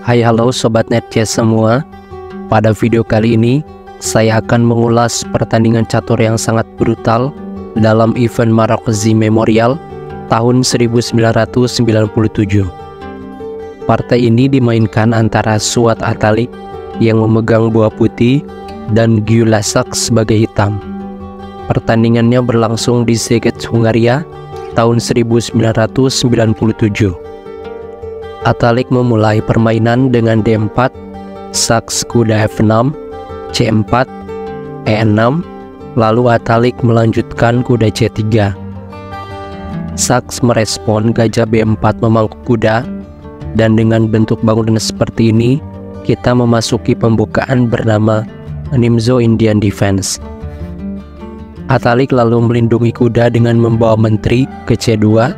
Hai halo Sobat Netcast semua. Pada video kali ini saya akan mengulas pertandingan catur yang sangat brutal dalam event Marrakech Memorial tahun 1997. Partai ini dimainkan antara Suat Atalik yang memegang buah putih dan Guy Lassac sebagai hitam. Pertandingannya berlangsung di Szeged, Hungaria tahun 1997. Atalik memulai permainan dengan D4, Saks kuda F6, C4, E6, lalu Atalik melanjutkan kuda C3. Saks merespon gajah B4 memangku kuda, dan dengan bentuk bangunan seperti ini, kita memasuki pembukaan bernama Nimzo Indian Defense. Atalik lalu melindungi kuda dengan membawa menteri ke C2,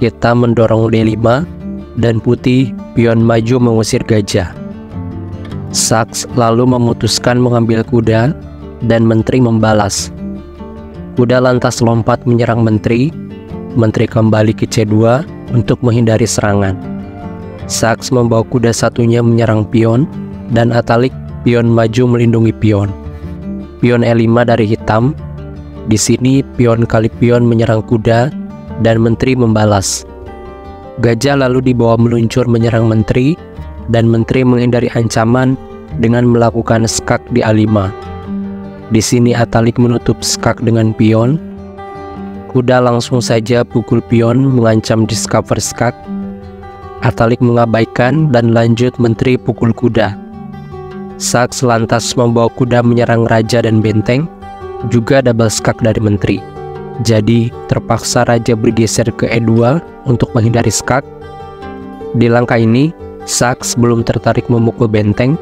hitam mendorong D5, dan putih pion maju mengusir gajah. Saks lalu memutuskan mengambil kuda dan menteri membalas. Kuda lantas lompat menyerang menteri. Menteri kembali ke C2 untuk menghindari serangan. Saks membawa kuda satunya menyerang pion dan Atalik pion maju melindungi pion. Pion E5 dari hitam. Di sini pion kali pion menyerang kuda dan menteri membalas. Gajah lalu dibawa meluncur menyerang menteri, dan menteri menghindari ancaman dengan melakukan skak di A5. Di sini Atalik menutup skak dengan pion. Kuda langsung saja pukul pion mengancam discover skak. Atalik mengabaikan dan lanjut menteri pukul kuda. Saks lantas membawa kuda menyerang raja dan benteng, juga double skak dari menteri. Jadi terpaksa raja bergeser ke E2 untuk menghindari skak. Di langkah ini Saks belum tertarik memukul benteng,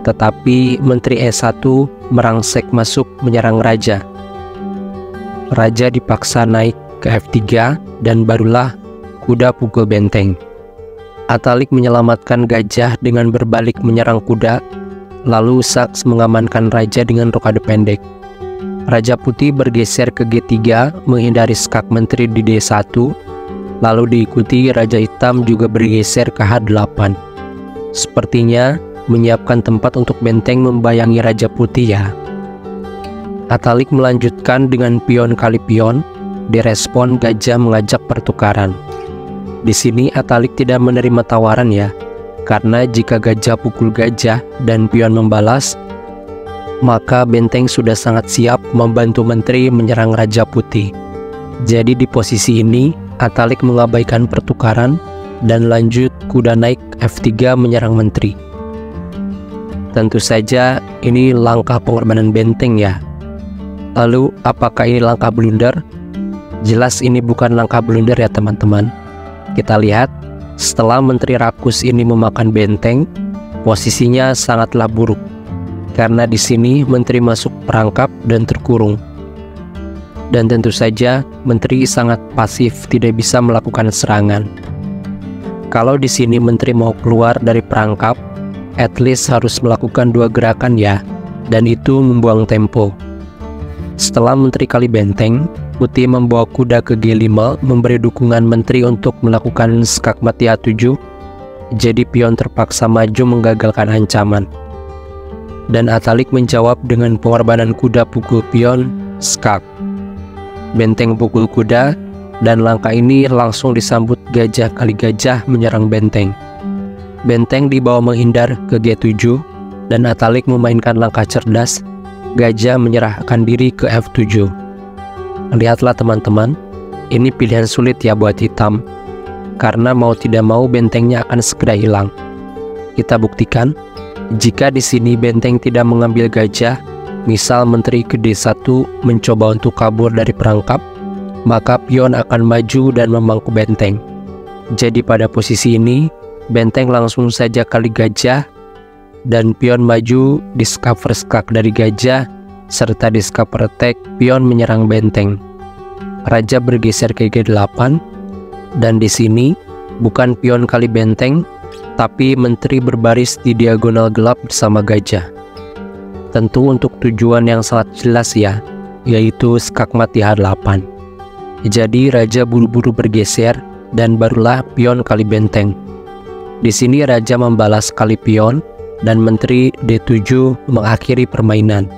tetapi menteri E1 merangsek masuk menyerang raja. Raja dipaksa naik ke F3 dan barulah kuda pukul benteng. Atalik menyelamatkan gajah dengan berbalik menyerang kuda, lalu Saks mengamankan raja dengan rokade pendek. Raja putih bergeser ke G3 menghindari skak menteri di D1, lalu diikuti raja hitam juga bergeser ke H8. Sepertinya menyiapkan tempat untuk benteng membayangi raja putih ya. Atalik melanjutkan dengan pion kali pion, direspon gajah mengajak pertukaran. Di sini Atalik tidak menerima tawaran ya, karena jika gajah pukul gajah dan pion membalas, maka benteng sudah sangat siap membantu menteri menyerang raja putih. Jadi di posisi ini Atalik mengabaikan pertukaran dan lanjut kuda naik F3 menyerang menteri. Tentu saja ini langkah pengorbanan benteng ya. Lalu apakah ini langkah blunder? Jelas ini bukan langkah blunder ya teman-teman. Kita lihat setelah menteri rakus ini memakan benteng, posisinya sangatlah buruk. Karena di sini menteri masuk perangkap dan terkurung. Dan tentu saja menteri sangat pasif, tidak bisa melakukan serangan. Kalau di sini menteri mau keluar dari perangkap, at least harus melakukan dua gerakan ya, dan itu membuang tempo. Setelah menteri kali benteng, putih membawa kuda ke G5 memberi dukungan menteri untuk melakukan skak mati A7. Jadi pion terpaksa maju menggagalkan ancaman. Dan Atalik menjawab dengan pengorbanan kuda pukul pion, skak. Benteng pukul kuda, dan langkah ini langsung disambut gajah kali gajah menyerang benteng. Benteng dibawa menghindar ke G7, dan Atalik memainkan langkah cerdas, gajah menyerahkan diri ke F7. Lihatlah teman-teman, ini pilihan sulit ya buat hitam, karena mau tidak mau bentengnya akan segera hilang. Kita buktikan. Jika di sini benteng tidak mengambil gajah, misal menteri ke D1 mencoba untuk kabur dari perangkap, maka pion akan maju dan memangku benteng. Jadi pada posisi ini, benteng langsung saja kali gajah, dan pion maju discover skak dari gajah, serta discover attack pion menyerang benteng. Raja bergeser ke G8, dan di sini bukan pion kali benteng, tapi menteri berbaris di diagonal gelap bersama gajah. Tentu untuk tujuan yang sangat jelas ya, yaitu skak mati H8. Jadi raja buru-buru bergeser dan barulah pion kali benteng. Di sini raja membalas kali pion dan menteri D7 mengakhiri permainan.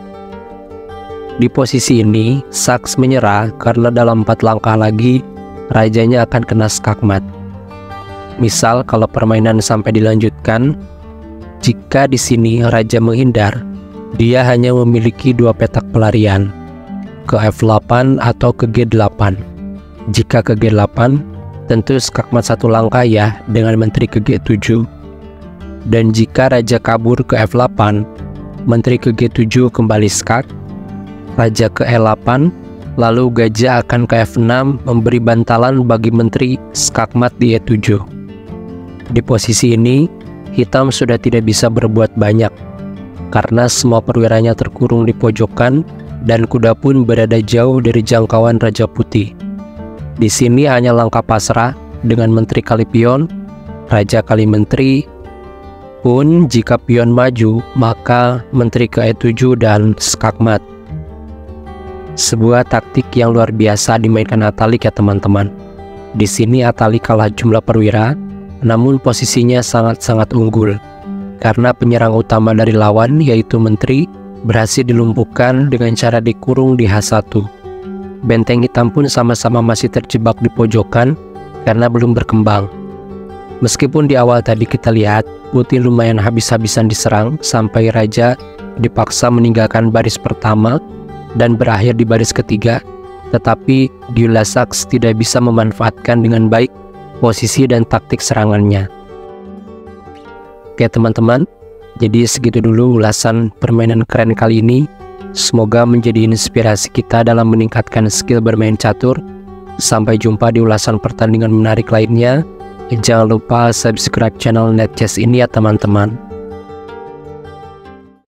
Di posisi ini, Saks menyerah karena dalam 4 langkah lagi rajanya akan kena skakmat. Misal kalau permainan sampai dilanjutkan, jika di sini raja menghindar, dia hanya memiliki 2 petak pelarian, ke F8 atau ke G8. Jika ke G8, tentu skakmat 1 langkah ya dengan menteri ke G7. Dan jika raja kabur ke F8, menteri ke G7 kembali skak, raja ke E8, lalu gajah akan ke F6 memberi bantalan bagi menteri skakmat di E7. Di posisi ini, hitam sudah tidak bisa berbuat banyak, karena semua perwiranya terkurung di pojokan dan kuda pun berada jauh dari jangkauan raja putih. Di sini hanya langkah pasrah dengan menteri kali pion, raja kali menteri. Pun jika pion maju, maka menteri ke E7 dan skakmat. Sebuah taktik yang luar biasa dimainkan Atalik ya teman-teman. Di sini Atalik kalah jumlah perwira, namun posisinya sangat-sangat unggul. Karena penyerang utama dari lawan yaitu menteri berhasil dilumpuhkan dengan cara dikurung di H1. Benteng hitam pun sama-sama masih terjebak di pojokan karena belum berkembang. Meskipun di awal tadi kita lihat putih lumayan habis-habisan diserang sampai raja dipaksa meninggalkan baris pertama dan berakhir di baris ketiga, tetapi Gyula Saks tidak bisa memanfaatkan dengan baik posisi dan taktik serangannya. Oke teman-teman, jadi segitu dulu ulasan permainan keren kali ini. Semoga menjadi inspirasi kita dalam meningkatkan skill bermain catur. Sampai jumpa di ulasan pertandingan menarik lainnya. Jangan lupa subscribe channel Netchess ini ya teman-teman.